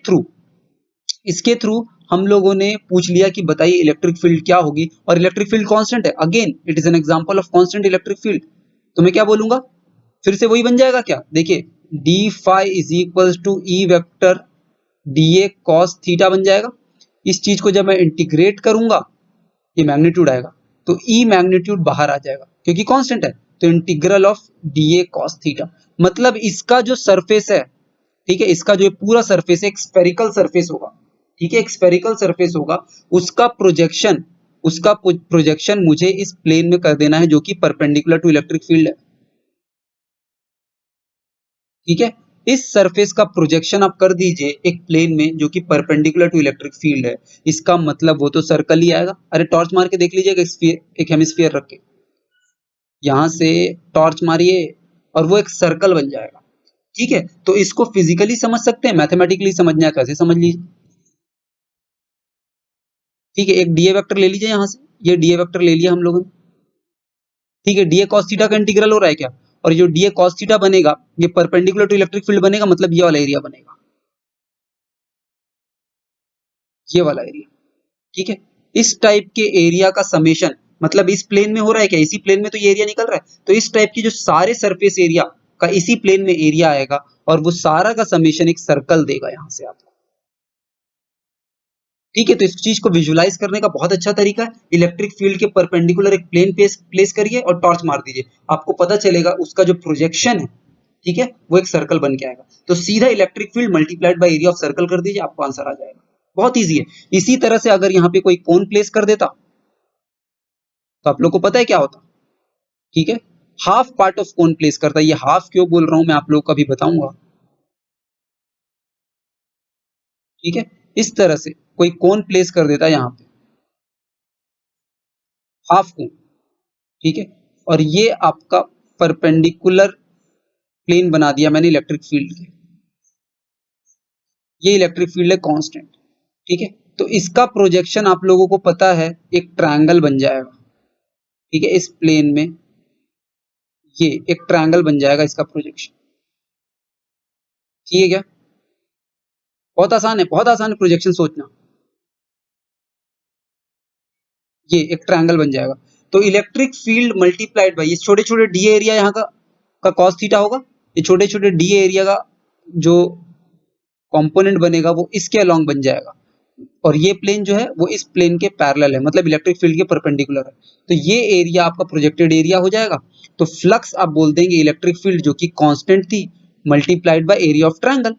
थ्रू हम लोगों ने पूछ लिया कि बताइए इलेक्ट्रिक फील्ड क्या होगी, और इलेक्ट्रिक फील्ड कांस्टेंट है, again it is an example of constant electric field, तो मैं क्या बोलूंगा, फिर से वही बन जाएगा क्या, देखिए D phi is equals to E vector D A cos theta बन जाएगा। इस चीज को जब मैं इंटीग्रेट करूंगा, ये मैग्नीट्यूड आएगा, तो ई मैग्नीट्यूड बाहर आ जाएगा क्योंकि कांस्टेंट है, तो integral of D A cos theta, मतलब इसका जो सरफेस है, ठीक है, इसका जो पूरा सरफेस है एक स्फेरिकल सरफेस होगा। ठीक है, एक स्फेरिकल सरफेस होगा, उसका प्रोजेक्शन मुझे इस प्लेन में कर देना है जो कि परपेंडिकुलर टू इलेक्ट्रिक फील्ड है। ठीक है, इस सरफेस का प्रोजेक्शन आप कर दीजिए एक प्लेन में जो कि परपेंडिकुलर टू इलेक्ट्रिक फील्ड है, इसका मतलब वो तो सर्कल ही आएगा। अरे टॉर्च मार के देख लीजिएगा, एक हेमिस्फीयर रख के यहां से टॉर्च मारिए और वो एक सर्कल बन जाएगा। ठीक है, तो इसको फिजिकली समझ सकते हैं, मैथमेटिकली समझना है कैसे समझ लीजिए। ठीक है, एक डीए वेक्टर ले लीजिए यहां से, ये डीए वेक्टर ले लिया हम लोगों ने। ठीक है, डीए कॉस थीटा का इंटीग्रल हो रहा है क्या, और जो डीए कॉस थीटा बनेगा ये परपेंडिकुलर टू इलेक्ट्रिक फील्ड बनेगा, मतलब ये वाला एरिया बनेगा, ये वाला एरिया। ठीक है, इस टाइप के एरिया का समेशन, मतलब इस प्लेन में हो रहा है क्या, इसी प्लेन में तो ये एरिया निकल रहा है, तो इस टाइप की जो सारे सरफेस एरिया का इसी प्लेन में एरिया आएगा, और वो सारा का समेशन एक सर्कल देगा यहां से आपको। ठीक है, तो इस चीज को विजुलाइज करने का बहुत अच्छा तरीका है, इलेक्ट्रिक फील्ड के परपेंडिकुलर एक प्लेन प्लेस करिए और टॉर्च मार दीजिए, आपको पता चलेगा उसका जो प्रोजेक्शन है, ठीक है, वो एक सर्कल बन के आएगा। तो सीधा electric field multiplied by area of circle कर दीजिए, आपको आंसर आ जाएगा। बहुत ईजी है। इसी तरह से अगर यहाँ पे कोई कोन प्लेस कर देता, तो आप लोग को पता है क्या होता। ठीक है, half part of cone place करता है, ये हाफ क्यों बोल रहा हूं मैं आप लोग को अभी बताऊंगा। ठीक है, इस तरह से कोई कोन प्लेस कर देता है यहाँ पे, हाफ कोन। ठीक है, और ये आपका परपेंडिकुलर प्लेन बना दिया मैंने इलेक्ट्रिक फील्ड के, ये इलेक्ट्रिक फील्ड है कांस्टेंट। ठीक है, तो इसका प्रोजेक्शन आप लोगों को पता है एक ट्रायंगल बन जाएगा। ठीक है, इस प्लेन में ये एक ट्रायंगल बन जाएगा इसका प्रोजेक्शन। ठीक है क्या, बहुत आसान है, बहुत आसान है प्रोजेक्शन सोचना। ये एक ट्रायंगल बन जाएगा, तो इलेक्ट्रिक फील्ड मल्टीप्लाइड बाय ये छोटे छोटे डी एरिया यहाँ का कॉस थीटा होगा, ये छोटे छोटे डी एरिया का जो कंपोनेंट बनेगा वो इसके अलोंग बन जाएगा, और ये प्लेन जो है वो इस प्लेन के पैरेलल है, मतलब इलेक्ट्रिक फील्ड के परपेंडिकुलर है। तो ये एरिया आपका प्रोजेक्टेड एरिया हो जाएगा। तो फ्लक्स आप बोल देंगे इलेक्ट्रिक फील्ड जो कि कांस्टेंट थी multiplied by area of triangle.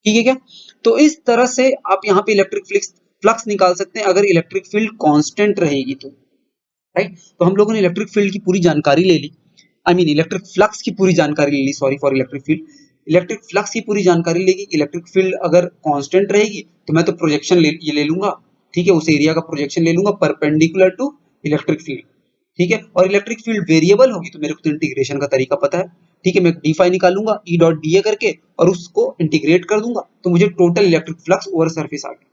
ठीक है क्या? तो इस तरह से आप यहाँ पे इलेक्ट्रिक फ्लक्स निकाल सकते हैं अगर इलेक्ट्रिक फील्ड कांस्टेंट रहेगी तो, राइट। तो हम लोगों ने इलेक्ट्रिक फील्ड की पूरी जानकारी ले ली, आई मीन इलेक्ट्रिक फ्लक्स की पूरी जानकारी ले ली, sorry for electric field, electric flux की पूरी जानकारी लेगी। इलेक्ट्रिक फील्ड अगर कांस्टेंट रहेगी तो मैं तो प्रोजेक्शन ये ले लूंगा, ठीक है, उस एरिया का प्रोजेक्शन ले लूंगा परपेंडिकुलर टू इलेक्ट्रिक फील्ड, ठीक है। और इलेक्ट्रिक फील्ड वेरिएबल होगी तो मेरे को तो इंटीग्रेशन का तरीका पता है, ठीक है, मैं डी फाई निकालूंगा ई डॉट डी ए करके और उसको इंटीग्रेट कर दूंगा तो मुझे total electric flux over surface आ गया।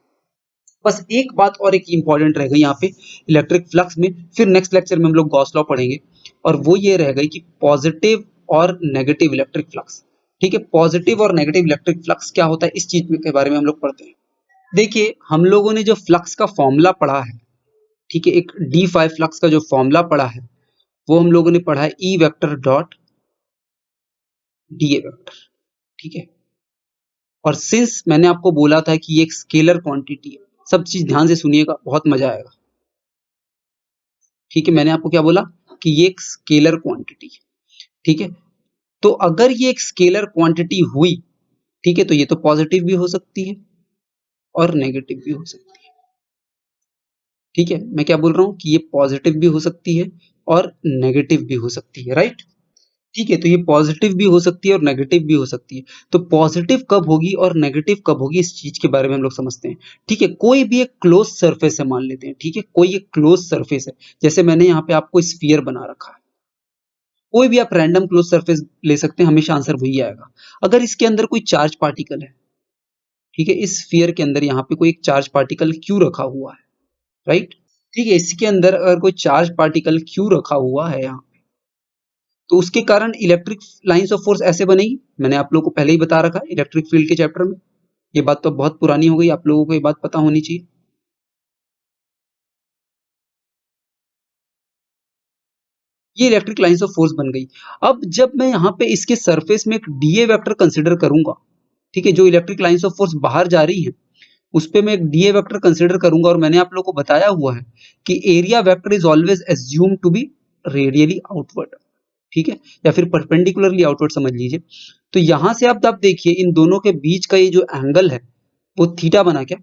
बस एक बात और एक इंपॉर्टेंट रह गई यहाँ पे इलेक्ट्रिक फ्लक्स में, फिर नेक्स्ट लेक्चर में हम लोग गॉस लॉ पढ़ेंगे, और वो ये रह गई कि पॉजिटिव और नेगेटिव इलेक्ट्रिक फ्लक्स। ठीक है, पॉजिटिव और नेगेटिव इलेक्ट्रिक फ्लक्स क्या होता है इस चीज के बारे में हम लोग पढ़ते हैं। देखिए हम लोगों ने जो फ्लक्स का फॉर्मूला पढ़ा है, ठीक है, एक डी फाइव फ्लक्स का जो फॉर्मूला पढ़ा है वो हम लोगों ने पढ़ा है E vector dot D A vector, ठीक है। और सिंस मैंने आपको बोला था कि ये एक स्केलर क्वांटिटी है, सब चीज ध्यान से सुनिएगा, बहुत मजा आएगा। ठीक है, मैंने आपको क्या बोला कि ये एक स्केलर क्वांटिटी है, ठीक है। तो अगर ये एक स्केलर क्वांटिटी हुई, ठीक है, तो ये तो पॉजिटिव भी हो सकती है और नेगेटिव भी हो सकती है। ठीक है, मैं क्या बोल रहा हूं कि ये पॉजिटिव भी हो सकती है और नेगेटिव भी हो सकती है, राइट। ठीक है, तो ये पॉजिटिव भी हो सकती है और नेगेटिव भी हो सकती है। तो पॉजिटिव कब होगी और नेगेटिव कब होगी इस चीज के बारे में हम लोग समझते हैं। ठीक है, कोई भी एक क्लोज सरफेस है मान लेते हैं, ठीक है, कोई एक क्लोज सरफेस है, जैसे मैंने यहाँ पे आपको स्फीयर बना रखा है, कोई भी आप रैंडम क्लोज सरफेस ले सकते हैं, हमेशा आंसर वही आएगा। अगर इसके अंदर कोई चार्ज पार्टिकल है, ठीक है, इस स्फीयर के अंदर यहाँ पे कोई एक चार्ज पार्टिकल क्यों रखा हुआ है, राइट। ठीक है, इसके अंदर अगर कोई चार्ज पार्टिकल क्यों रखा हुआ है यहाँ, तो उसके कारण इलेक्ट्रिक लाइंस ऑफ फोर्स ऐसे बनेगी। मैंने आप लोगों को पहले ही बता रखा है इलेक्ट्रिक फील्ड के चैप्टर में, ये बात तो बहुत पुरानी हो गई, आप लोगों को ये बात पता होनी चाहिए। ये इलेक्ट्रिक लाइंस ऑफ फोर्स बन गई। अब जब मैं यहाँ पे इसके सरफेस में एक डीए वेक्टर कंसिडर करूंगा, ठीक है, जो इलेक्ट्रिक लाइंस ऑफ फोर्स बाहर जा रही है उस पे मैं एक डीए वेक्टर कंसिडर करूंगा, और मैंने आप लोगों को बताया हुआ है कि area vector is always assume to be radially outward, ठीक है, या फिर परपेंडिकुलरली आउटवर्ड समझ लीजिए। तो यहां से आप देखिए इन दोनों के बीच का ये जो एंगल है वो थीटा बना क्या,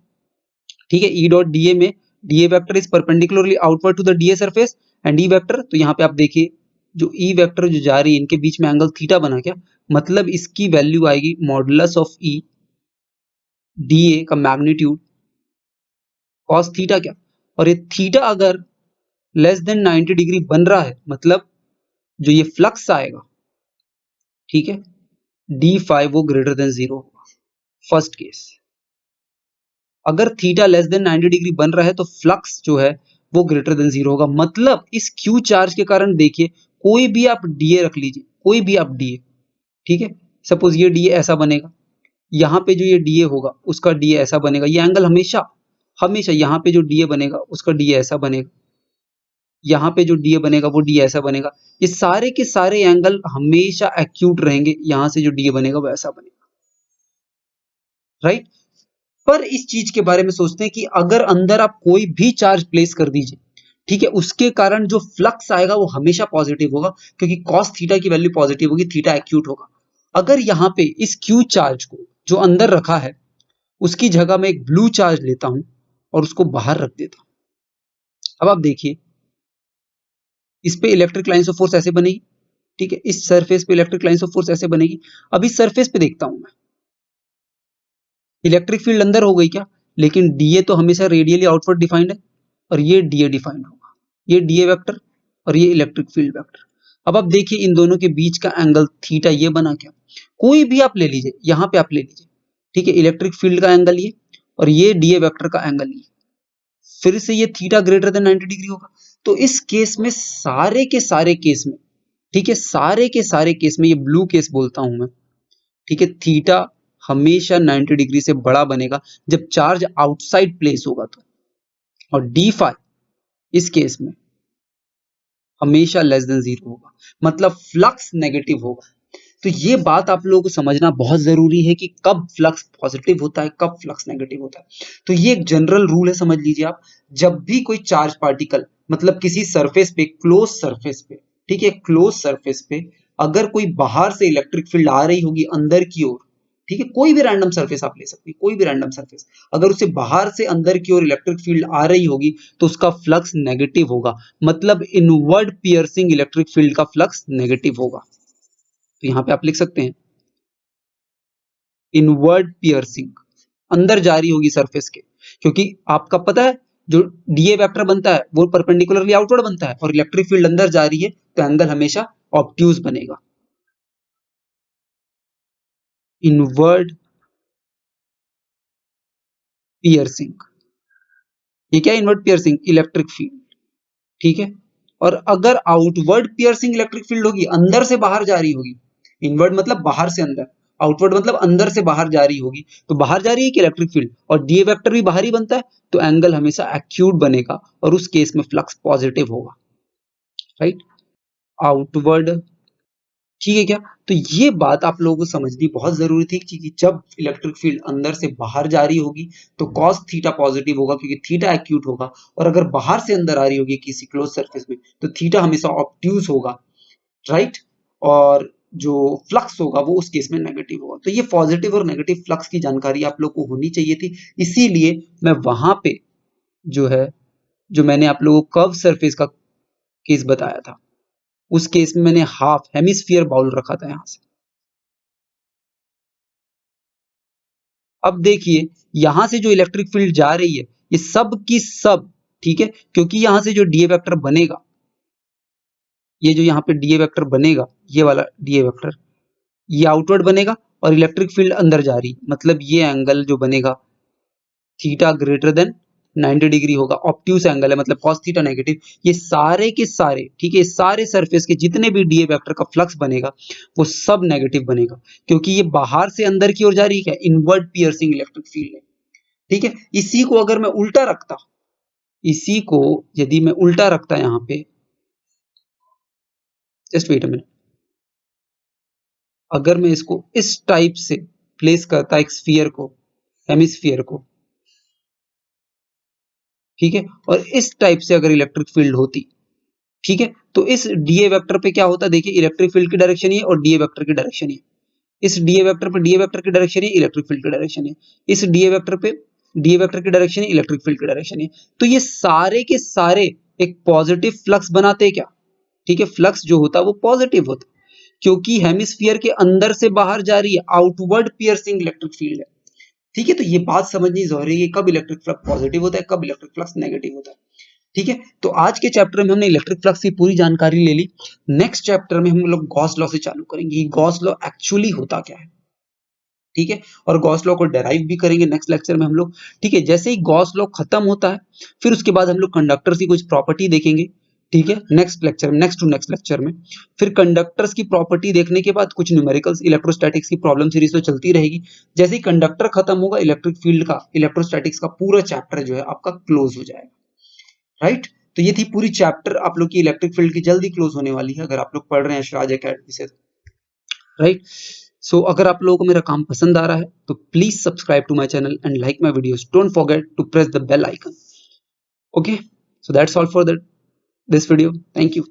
ठीक है। ई डॉट डी ए में D A vector is perpendicularly outward to the D A surface and E vector, तो यहाँ पे आप देखिए जो ई वेक्टर जो जा रही है इनके बीच में एंगल थीटा बना क्या, मतलब इसकी वैल्यू आएगी modulus of E D A का मैग्नीट्यूड कॉस थीटा क्या, और ये थीटा अगर लेस देन 90 डिग्री बन रहा है मतलब जो ये फ्लक्स आएगा, ठीक है, डी फाइव वो ग्रेटर देन जीरो होगा, फर्स्ट केस। अगर थीटा लेस देन 90 डिग्री बन रहा है तो फ्लक्स जो है वो ग्रेटर देन जीरो होगा, मतलब इस क्यू चार्ज के कारण देखिए कोई भी आप डीए रख लीजिए, कोई भी आप डीए, ठीक है, सपोज ये डीए ऐसा बनेगा, यहाँ पे जो ये डीए होगा उसका डीए ऐसा बनेगा, ये एंगल हमेशा हमेशा यहाँ पे जो डीए बनेगा उसका डीए ऐसा बनेगा, यहाँ पे जो डीए बनेगा वो डीए ऐसा बनेगा, ये सारे के सारे एंगल हमेशा एक्यूट रहेंगे, यहाँ से जो डीए बनेगा वो ऐसा बनेगा, राइट। पर इस चीज के बारे में सोचते हैं कि अगर अंदर आप कोई भी चार्ज प्लेस कर दीजिए, ठीक है, उसके कारण जो फ्लक्स आएगा वो हमेशा पॉजिटिव होगा, क्योंकि कॉस थीटा की वैल्यू पॉजिटिव होगी, थीटा एक्यूट होगा। अगर यहाँ पे इस क्यू चार्ज को जो अंदर रखा है उसकी जगह में एक ब्लू चार्ज लेता हूं और उसको बाहर रख देता हूं, अब आप देखिए इस पे इलेक्ट्रिक लाइंस ऑफ फोर्स ऐसे बनेगी, ठीक है, इस सरफेस पे इलेक्ट्रिक लाइंस ऑफ फोर्स ऐसे बनेगी। अब इस सरफेस पे देखता हूं मैं, इलेक्ट्रिक फील्ड अंदर हो गई क्या, लेकिन डीए तो हमेशा रेडियली आउटवर्ड डिफाइंड है, और ये डीए डिफाइंड होगा, ये डीए वेक्टर और ये इलेक्ट्रिक फील्ड वेक्टर। अब आप देखिए इन दोनों के बीच का एंगल थीटा ये बना क्या, कोई भी आप ले लीजिए, यहाँ पे आप ले लीजिए, ठीक है, इलेक्ट्रिक फील्ड का एंगल ये और ये डीए वेक्टर का एंगल ये, फिर से ये थीटा ग्रेटर देन 90 डिग्री होगा। तो इस केस में सारे के सारे केस में, ठीक है, सारे के सारे केस में, ये ब्लू केस बोलता हूं मैं, ठीक है, थीटा हमेशा 90 डिग्री से बड़ा बनेगा जब चार्ज आउटसाइड प्लेस होगा तो, और डी फाइव इस केस में हमेशा लेस देन जीरो होगा, मतलब फ्लक्स नेगेटिव होगा। तो ये बात आप लोगों को समझना बहुत जरूरी है कि कब फ्लक्स पॉजिटिव होता है, कब फ्लक्स नेगेटिव होता है। तो ये एक जनरल रूल है, समझ लीजिए आप। जब भी कोई चार्ज पार्टिकल मतलब किसी सरफेस पे, क्लोज सरफेस पे, ठीक है, क्लोज सरफेस पे अगर कोई बाहर से इलेक्ट्रिक फील्ड आ रही होगी अंदर की ओर, ठीक है, कोई भी रैंडम सरफेस आप ले सकते हैं, कोई भी रैंडम सरफेस, अगर उसे बाहर से अंदर की ओर इलेक्ट्रिक फील्ड आ रही होगी तो उसका फ्लक्स नेगेटिव होगा, मतलब इनवर्ड पियर्सिंग इलेक्ट्रिक फील्ड का फ्लक्स नेगेटिव होगा। तो यहां पे आप लिख सकते हैं इनवर्ड पियर्सिंग, अंदर जा रही होगी सरफेस के, क्योंकि आपका पता है जो डीए वेक्टर बनता है वो परपेंडिकुलरली आउटवर्ड बनता है और इलेक्ट्रिक फील्ड अंदर जा रही है तो एंगल हमेशा ऑब्ट्यूज बनेगा। इनवर्ड पियर्सिंग, ये क्या इनवर्ड पियर्सिंग इलेक्ट्रिक फील्ड, ठीक है। और अगर आउटवर्ड पियर्सिंग इलेक्ट्रिक फील्ड होगी, अंदर से बाहर जा रही होगी, इनवर्ड मतलब बाहर से अंदर, आउटवर्ड मतलब अंदर से बाहर जा रही होगी, तो बाहर जा रही है कि इलेक्ट्रिक फील्ड और डी वेक्टर भी बाहर ही बनता है, तो एंगल हमेशा एक्यूट बनेगा और उस केस में फ्लक्स पॉजिटिव होगा, राइट। आउटवर्ड, ठीक है क्या। तो ये बात आप लोगों को समझनी बहुत जरूरी थी कि जब इलेक्ट्रिक फील्ड अंदर से बाहर जा रही होगी तो कॉस थीटा पॉजिटिव होगा क्योंकि थीटा एक्यूट होगा, और अगर बाहर से अंदर आ रही होगी किसी क्लोज सरफेस में तो थीटा हमेशा ऑब्ट्यूज होगा, राइट। और जो फ्लक्स होगा वो उस केस में नेगेटिव होगा। तो ये पॉजिटिव और नेगेटिव फ्लक्स की जानकारी आप लोग को होनी चाहिए थी, इसीलिए मैं वहां पे जो है, जो मैंने आप लोगों को कर्व सरफेस का केस बताया था, उस केस में मैंने हाफ हेमिस्फीयर बाउल रखा था यहां से। अब देखिए यहां से जो इलेक्ट्रिक फील्ड जा रही है ये सब की सब, ठीक है, क्योंकि यहां से जो डीए वेक्टर बनेगा, ये जो यहाँ पे डीए वेक्टर बनेगा, ये वाला डीए वेक्टर, ये आउटवर्ड बनेगा और इलेक्ट्रिक फील्ड अंदर जा रही, मतलब ये एंगल जो बनेगा थीटा ग्रेटर देन 90 डिग्री होगा, ऑब्ट्यूस एंगल है मतलब cos थीटा नेगेटिव। ये सारे के सारे, ठीक है, सारे सरफेस के जितने भी डीए वेक्टर का फ्लक्स बनेगा वो सब नेगेटिव बनेगा, क्योंकि ये बाहर से अंदर की ओर जा रही है, इनवर्ड पियर्सिंग इलेक्ट्रिक फील्ड है, ठीक है। इसी को अगर मैं उल्टा रखता, इसी को यदि मैं उल्टा रखता यहाँ पे, जस्ट वेट अ मिनट, अगर मैं इसको इस टाइप से प्लेस करता एक स्फीयर को, हेमिस्फीयर को, ठीक है, और इस टाइप से अगर इलेक्ट्रिक फील्ड होती, ठीक है, तो इस डीए वेक्टर पे क्या होता, देखिए इलेक्ट्रिक फील्ड की डायरेक्शन ये और डीए वेक्टर की डायरेक्शन ये, इस डीए वेक्टर पे डीए वेक्टर की डायरेक्शन है, इलेक्ट्रिक फील्ड की डायरेक्शन है, इस डीए वेक्टर पे डीए वेक्टर की डायरेक्शन है, इलेक्ट्रिक फील्ड की डायरेक्शन है। तो ये सारे के सारे एक पॉजिटिव फ्लक्स बनाते हैं क्या, ठीक है, फ्लक्स जो होता है वो पॉजिटिव होता है क्योंकि हेमिस्फीयर के अंदर से बाहर जा रही है, आउटवर्ड पियर्सिंग इलेक्ट्रिक फील्ड है, ठीक है। तो ये बात समझनी जरूरी है कब इलेक्ट्रिक फ्लक्स पॉजिटिव होता है, कब इलेक्ट्रिक फ्लक्स नेगेटिव होता है, ठीक है। तो आज के चैप्टर में हमने इलेक्ट्रिक फ्लक्स की पूरी जानकारी ले ली। नेक्स्ट चैप्टर में हम लोग गॉस लॉ से चालू करेंगे, गॉस लॉ एक्चुअली होता क्या है, ठीक है, और गॉस लॉ को डेराइव भी करेंगे नेक्स्ट लेक्चर में हम लोग, ठीक है। जैसे ही गॉस लॉ खत्म होता है फिर उसके बाद हम लोग कंडक्टर्स की कुछ प्रॉपर्टी देखेंगे, ठीक है, नेक्स्ट लेक्चर में, नेक्स्ट टू नेक्स्ट लेक्चर में। फिर कंडक्टर्स की प्रॉपर्टी देखने के बाद कुछ न्यूमेरिकल्स, इलेक्ट्रोस्टैटिक्स की प्रॉब्लम सीरीज तो चलती रहेगी। जैसे ही कंडक्टर खत्म होगा इलेक्ट्रिक फील्ड का, इलेक्ट्रोस्टैटिक्स का पूरा चैप्टर जो है आपका क्लोज हो जाएगा, राइट। तो ये थी पूरी चैप्टर आप लोग की इलेक्ट्रिक फील्ड की, जल्दी क्लोज होने वाली है अगर आप लोग पढ़ रहे हैं श्राज एकेडमी से, राइट। सो अगर आप लोगों को मेरा काम पसंद आ रहा है तो please subscribe to my channel and like my videos, don't forget to press the bell icon, okay. So that's all for this video, thank you।